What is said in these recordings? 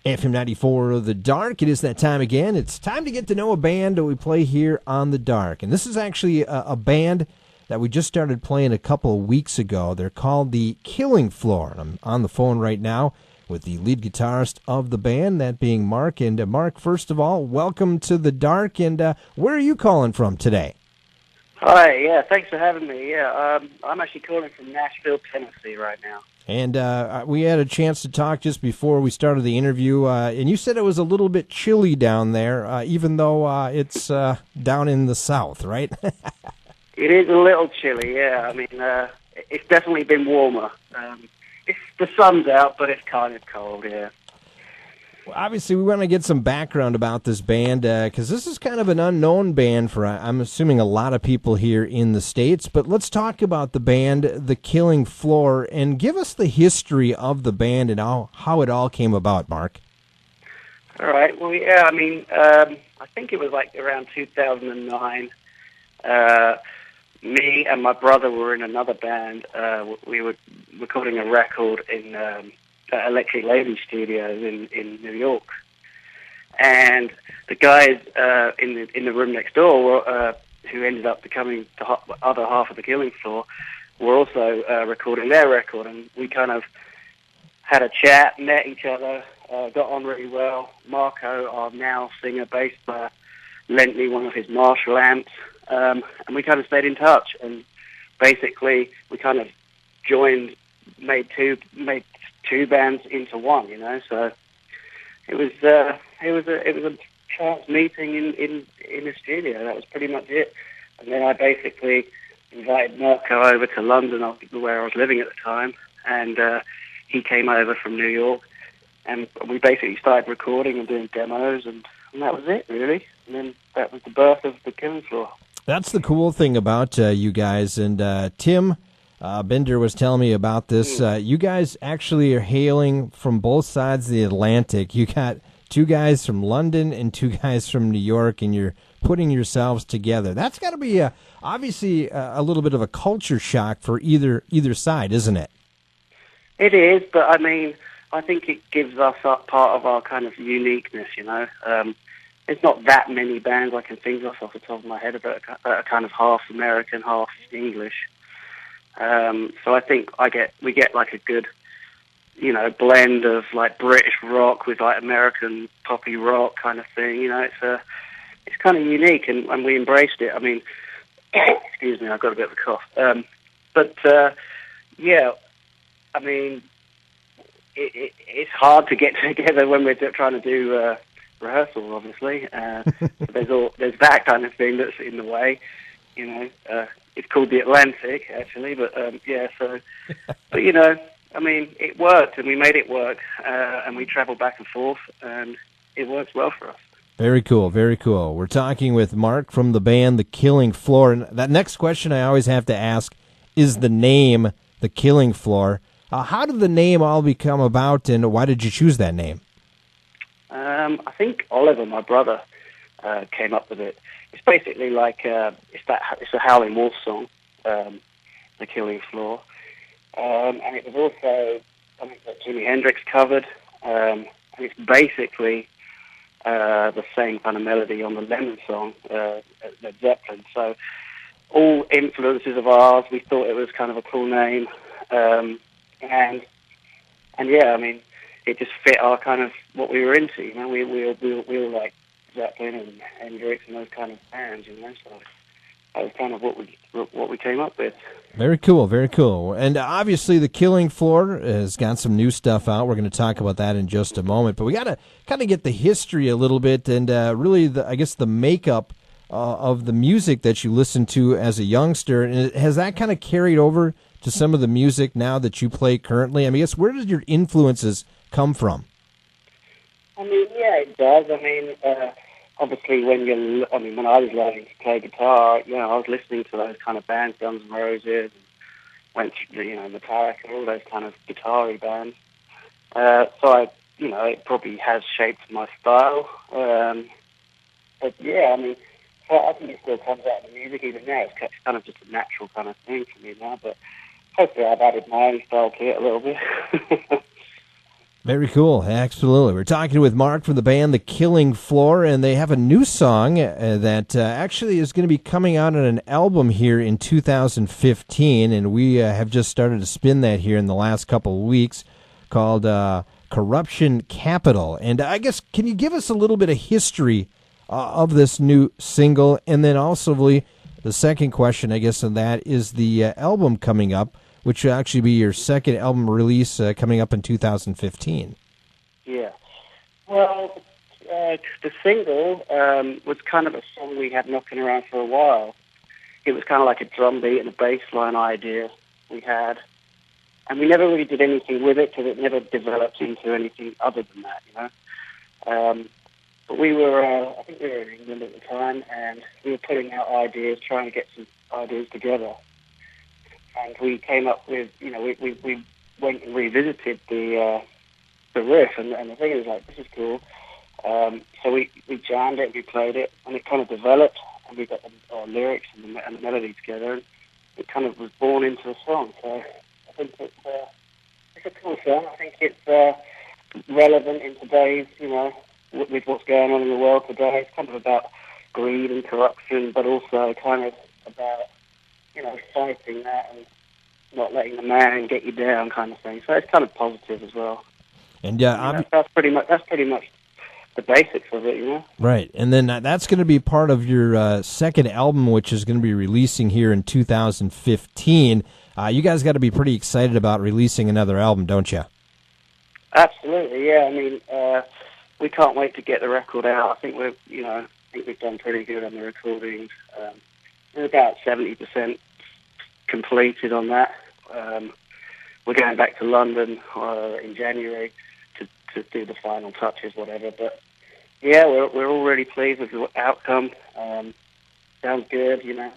FM 94 The Dark. It is that time again. It's time to get to know a band that we play here on The Dark. And this is actually a band that we just started playing a couple of weeks ago. They're called The Killing Floor. I'm on the phone right now with the lead guitarist of the band, that being Mark. And Mark, first of all, welcome to The Dark. And where are you calling from today? Hi, yeah, thanks for having me. Yeah, I'm actually calling from Nashville, Tennessee right now. And we had a chance to talk just before we started the interview, and you said it was a little bit chilly down there, even though it's down in the south, right? It is a little chilly, yeah. I mean, it's definitely been warmer. The sun's out, but it's kind of cold, yeah. Well, obviously, we want to get some background about this band, because this is kind of an unknown band for, I'm assuming, a lot of people here in the States. But let's talk about the band, The Killing Floor, and give us the history of the band and how it all came about, Mark. All right, well, yeah, I mean, I think it was like around 2009. Me and my brother were in another band. We were recording a record in Electric Lady Studios in New York, and the guys in the room next door, who ended up becoming the other half of The Killing Floor, were also recording their record, and we kind of had a chat, met each other, got on really well. Marco, our now singer bass player, lent me one of his Marshall amps, and we kind of stayed in touch, and basically we kind of made two bands into one, you know. So it was a chance meeting in the studio. That was pretty much it. And then I basically invited Marco over to London, where I was living at the time, and he came over from New York, and we basically started recording and doing demos, and that was it, really. And then that was the birth of The Killing Floor. That's the cool thing about you guys. And Tim Bender was telling me about this. You guys actually are hailing from both sides of the Atlantic. You got two guys from London and two guys from New York, and you're putting yourselves together. That's got to be obviously a little bit of a culture shock for either side, isn't it? It is, but I mean, I think it gives us part of our kind of uniqueness, you know. There's not that many bands I can think of off the top of my head that are kind of half American, half English. So I think we get like a good, you know, blend of like British rock with like American poppy rock kind of thing. You know, it's kind of unique, and we embraced it. I mean, excuse me, I've got a bit of a cough. But yeah, I mean, it's hard to get together when we're trying to do rehearsals, obviously. There's that kind of thing that's in the way, you know. It's called the Atlantic, actually, but yeah. So, but you know, I mean, it worked, and we made it work, and we traveled back and forth, and it works well for us. Very cool, very cool. We're talking with Mark from the band The Killing Floor, and that next question I always have to ask is the name The Killing Floor. How did the name all become about, and why did you choose that name? I think Oliver, my brother, came up with it. It's basically like it's a Howlin' Wolf song, The Killing Floor, and it was also something that Jimi Hendrix covered. And it's basically the same kind of melody on the Lemon song, Led Zeppelin. So all influences of ours. We thought it was kind of a cool name, and yeah, I mean, it just fit our kind of what we were into. You know, we were like Zeppelin and Hendrix and those kind of bands. You know, so that was kind of what we came up with. Very cool, very cool. And obviously, The Killing Floor has got some new stuff out. We're going to talk about that in just a moment. But we got to kind of get the history a little bit, and really, I guess, the makeup of the music that you listened to as a youngster. And has that kind of carried over to some of the music now that you play currently? I mean, I guess, where did your influences come from? I mean, yeah, it does. I mean, obviously, when I was learning to play guitar, you know, I was listening to those kind of bands, Guns N' Roses, went through, you know, Metallica, all those kind of guitar-y bands. So it probably has shaped my style. But yeah, I mean, I think it still comes out in the music even now. It's kind of just a natural kind of thing for me now. But hopefully, I've added my own style to it a little bit. Very cool. Absolutely. We're talking with Mark from the band The Killing Floor, and they have a new song that actually is going to be coming out on an album here in 2015, and we have just started to spin that here in the last couple of weeks, called Corruption Capital. And I guess, can you give us a little bit of history of this new single? And then also, the second question, I guess, on that is the album coming up, which will actually be your second album release coming up in 2015. Yeah. Well, the single was kind of a song we had knocking around for a while. It was kind of like a drum beat and a bass line idea we had. And we never really did anything with it because it never developed into anything other than that, you know. But we were, I think we were in England at the time, and we were putting out ideas, trying to get some ideas together. And we came up with, you know, we went and revisited the riff, and the thing was like, this is cool. So we jammed it, we played it, and it kind of developed, and we got the lyrics and the melody together, and it kind of was born into a song. So I think it's a cool song. I think it's relevant in today's, you know, with what's going on in the world today. It's kind of about greed and corruption, but also kind of about, you know, fighting that and not letting the man get you down, kind of thing. So it's kind of positive as well. And that's pretty much the basics of it, you know. Right, and then that's going to be part of your second album, which is going to be releasing here in 2015. You guys got to be pretty excited about releasing another album, don't you? Absolutely, yeah. I mean, we can't wait to get the record out. I think we've done pretty good on the recordings. We're about 70% completed on that. We're going back to London in January to do the final touches, whatever. But yeah, we're all really pleased with the outcome. Sounds good, you know.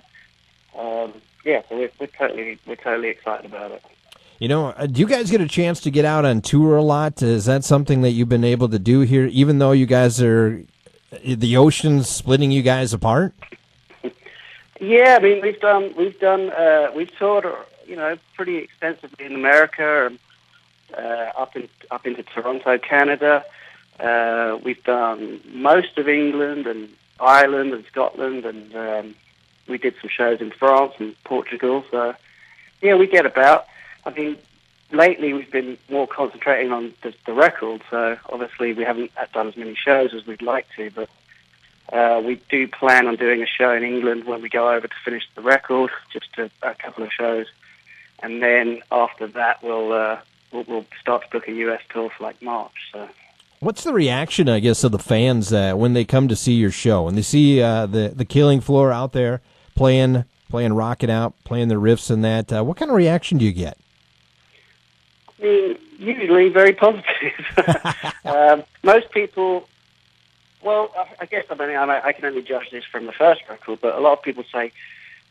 Yeah, so we're totally excited about it. You know, do you guys get a chance to get out on tour a lot? Is that something that you've been able to do here, even though you guys are the ocean's splitting you guys apart? Yeah, I mean we've toured, you know, pretty extensively in America, and up into Toronto, Canada. We've done most of England and Ireland and Scotland, and we did some shows in France and Portugal. So yeah, we get about. I mean, lately we've been more concentrating on the record, so obviously we haven't done as many shows as we'd like to, but we do plan on doing a show in England when we go over to finish the record, just a couple of shows, and then after that we'll start to book a US tour for like March. So, what's the reaction, I guess, of the fans when they come to see your show, when they see the Killing Floor out there playing Rock It Out, playing the riffs and that? What kind of reaction do you get? I mean, usually very positive. Most people, well, I guess I can only judge this from the first record, but a lot of people say,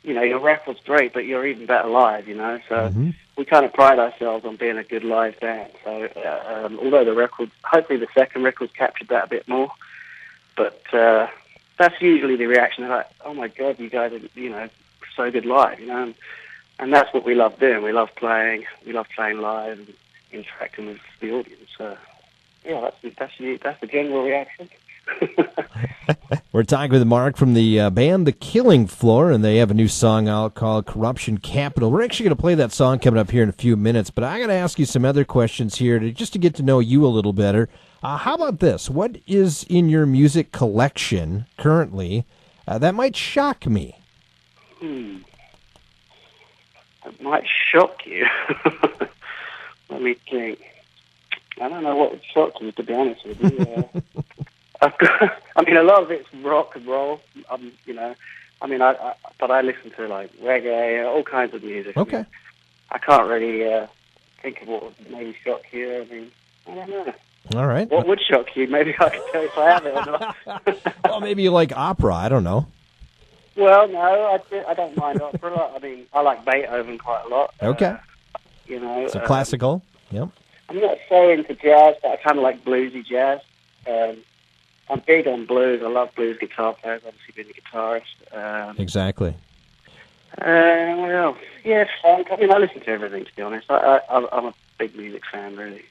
you know, your record's great, but you're even better live, you know. So we kind of pride ourselves on being a good live band. So although the record, hopefully the second record's captured that a bit more, but that's usually the reaction. They're like, oh my God, you guys are, you know, so good live, you know. And that's what we love doing. We love playing live and interacting with the audience. So, yeah, that's the general reaction. We're talking with Mark from the band The Killing Floor, and they have a new song out called Corruption Capital. We're actually going to play that song coming up here in a few minutes, but I got to ask you some other questions here just to get to know you a little better. How about this? What is in your music collection currently that might shock me? It might shock you. Let me think. I don't know what would shock you, to be honest with you. I mean, a lot of it's rock and roll. You know, I mean, but I listen to like reggae, all kinds of music. Okay. I can't really think of what would maybe shock you. I mean, I don't know. All right. What would shock you? Maybe I can tell you if I have it or not. Well, maybe you like opera. I don't know. Well, no, I don't mind opera. I mean, I like Beethoven quite a lot. Okay. You know. So classical. Yep. I'm not so into jazz, but I kind of like bluesy jazz. I'm big on blues. I love blues guitar players, obviously being a guitarist. Exactly. Well, yeah, funk. I mean, I listen to everything, to be honest. I'm a big music fan, really.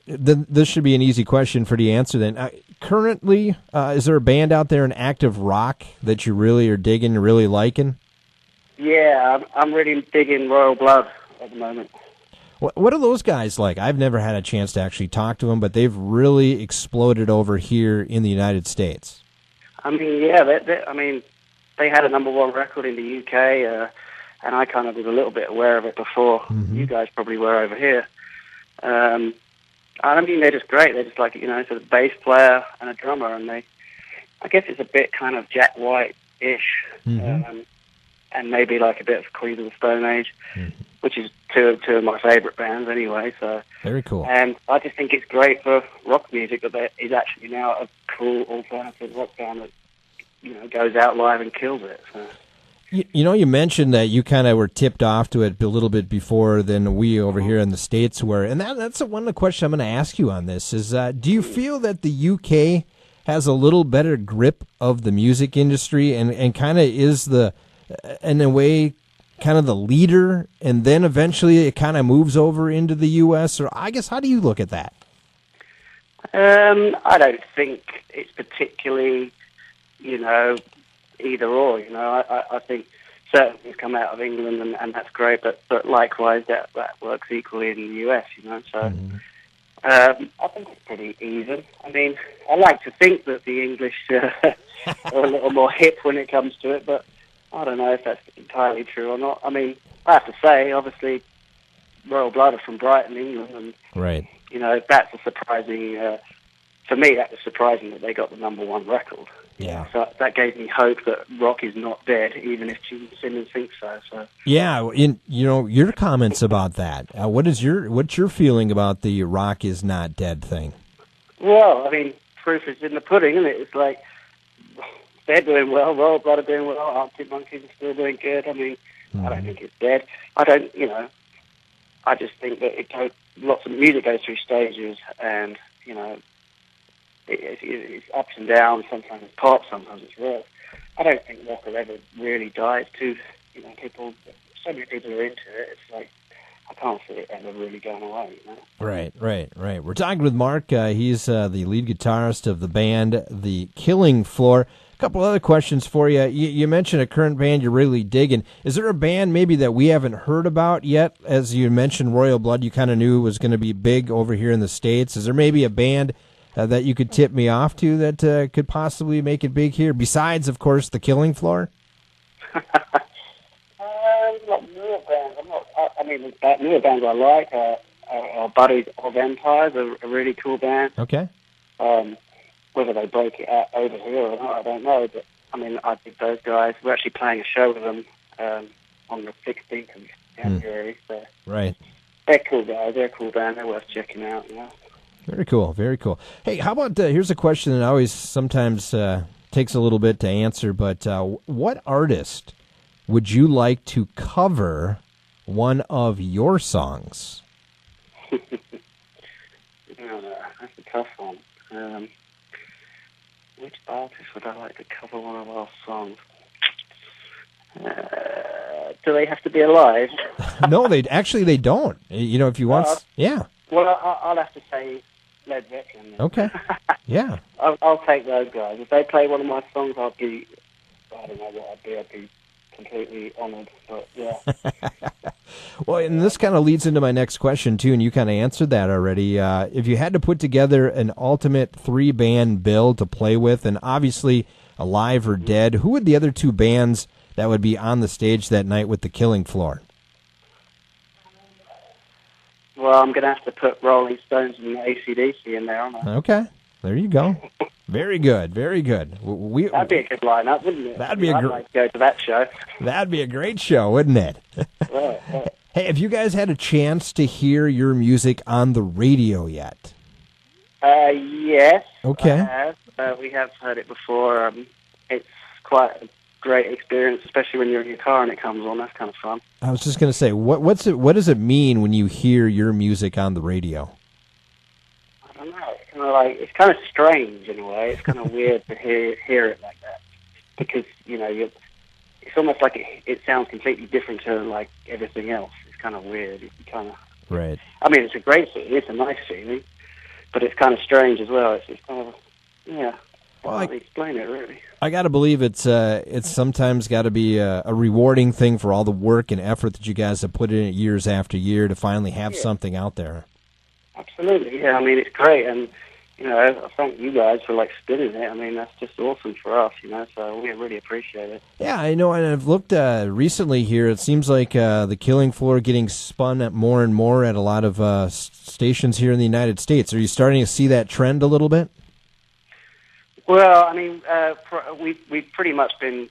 Then this should be an easy question for the answer. Then, currently, is there a band out there in active rock that you really are digging, really liking? Yeah, I'm really digging Royal Blood at the moment. What are those guys like? I've never had a chance to actually talk to them, but they've really exploded over here in the United States. I mean, yeah, they had a #1 record in the UK, and I kind of was a little bit aware of it before you guys probably were over here. I mean, they're just great. They're just like, it's a bass player and a drummer, and I guess it's a bit kind of Jack White-ish, and maybe like a bit of Queens of the Stone Age, which is two of my favorite bands anyway. So very cool. And I just think it's great for rock music that there is actually now a cool alternative rock band that goes out live and kills it. So. You mentioned that you kind of were tipped off to it a little bit before than we over here in the States were, and that's one of the questions I'm going to ask you on this is, do you feel that the UK has a little better grip of the music industry and kind of is in a way, kind of the leader, and then eventually it kind of moves over into the U.S., or I guess, how do you look at that? I don't think it's particularly, either or. I think certain things come out of England, and that's great, but likewise that works equally in the US. So I think it's pretty even. I mean, I like to think that the English are a little more hip when it comes to it, but I don't know if that's entirely true or not. I mean, I have to say, obviously, Royal Blood are from Brighton, England, and right. That's a surprising. For me, that was surprising that they got the #1 record. Yeah. So that gave me hope that rock is not dead, even if Gene Simmons thinks so. Yeah, your comments about that. What's your feeling about the rock is not dead thing? Well, I mean, proof is in the pudding, isn't it? It's like they're doing well, Royal Blood are doing well, Arctic Monkeys are still doing good. I mean, I don't think it's dead. I just think that lots of music goes through stages, and it's ups and downs. Sometimes it's pop, sometimes it's rock. I don't think rock will ever really die. So many people are into it. It's like I can't see it ever really going away. Right. We're talking with Mark. He's the lead guitarist of the band The Killing Floor. A couple other questions for you. You mentioned a current band you're really digging. Is there a band maybe that we haven't heard about yet? As you mentioned, Royal Blood, you kind of knew was going to be big over here in the States. Is there maybe a band that you could tip me off to that could possibly make it big here, besides, of course, The Killing Floor? Not newer bands. Newer bands I like are Buddies of Empires, a really cool band. Okay. Whether they break it out over here or not, I don't know. But, I think those guys, we're actually playing a show with them on the 16th of January. So right. They're cool guys. They're a cool band. They're worth checking out, Very cool, very cool. Hey, how about, here's a question that always sometimes takes a little bit to answer, but what artist would you like to cover one of your songs? That's a tough one. Which artist would I like to cover one of our songs? Do they have to be alive? No, they don't. If you want, yeah. Well, I'll have to say Led Zeppelin. Okay. Yeah. I'll take those guys. If they play one of my songs, I don't know what I'd be completely honored. But yeah. Well, and this kind of leads into my next question too, and you kind of answered that already. If you had to put together an ultimate 3-band bill to play with, and obviously alive or dead, who would the other 2 bands that would be on the stage that night with The Killing Floor? Well, I'm going to have to put Rolling Stones and AC/DC in there, aren't I? Okay, there you go. Very good, very good. That'd be a good lineup, wouldn't it? I'd like to go to that show. That'd be a great show, wouldn't it? Right. Hey, have you guys had a chance to hear your music on the radio yet? Yes. Okay. I have. We have heard it before. It's quite a great experience, especially when you're in your car and it comes on. That's kind of fun. I was just going to say, what does it mean when you hear your music on the radio? I don't know. It's kind of strange in a way. It's kind of weird to hear it like that because it's almost like it sounds completely different to everything else. It's kind of weird. Right. I mean, it's a great feeling. It's a nice feeling. but it's kind of strange as well. It's kind of, yeah, Well, I can't explain it really. I got to believe it's sometimes got to be a rewarding thing for all the work and effort that you guys have put in it years after year to finally have something out there. Absolutely, yeah. I mean, it's great, and I thank you guys for spinning it. I mean, that's just awesome for us, So we really appreciate it. Yeah, I know, and I've looked recently here. It seems like the Killing Floor getting spun at more and more at a lot of stations here in the United States. Are you starting to see that trend a little bit? Well, I mean, we've pretty much been,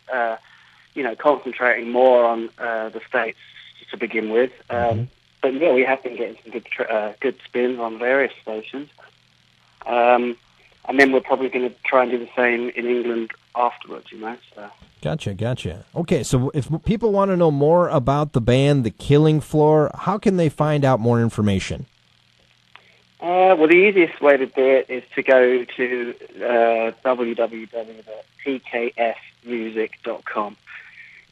concentrating more on the States to begin with. But yeah, we have been getting some good spins on various stations. And then we're probably going to try and do the same in England afterwards, So. Gotcha. Okay, so if people want to know more about the band, The Killing Floor, how can they find out more information? Well, the easiest way to do it is to go to www.pksmusic.com,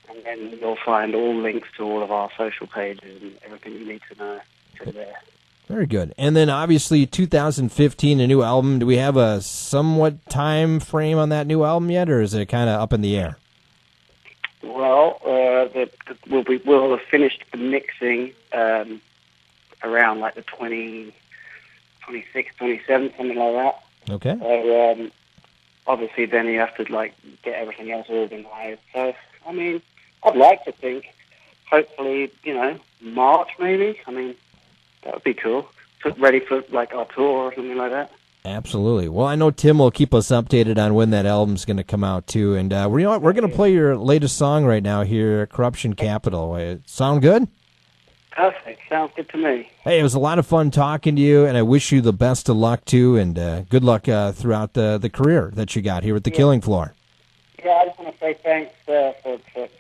and then you'll find all links to all of our social pages and everything you need to know to there. Very good. And then obviously 2015, a new album. Do we have a somewhat time frame on that new album yet, or is it kind of up in the air? Well, we'll have finished the mixing around the 26th, 27th, something like that. Okay. So obviously then you have to get everything else organized. So I mean, I'd like to think, hopefully, March maybe. I mean, that would be cool. Ready for our tour or something like that. Absolutely. Well, I know Tim will keep us updated on when that album's going to come out too. And we're going to play your latest song right now here, Corruption Capital. Sound good? Perfect. Sounds good to me. Hey, it was a lot of fun talking to you, and I wish you the best of luck too, and good luck throughout the career that you got here at the Killing Floor. Yeah, I just want to say thanks for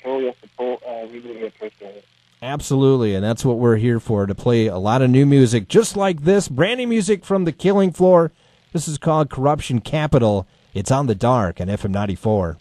all your support. We really appreciate it. Absolutely, and that's what we're here for, to play a lot of new music just like this, brand new music from the Killing Floor. This is called Corruption Capital. It's on the Dark on FM 94.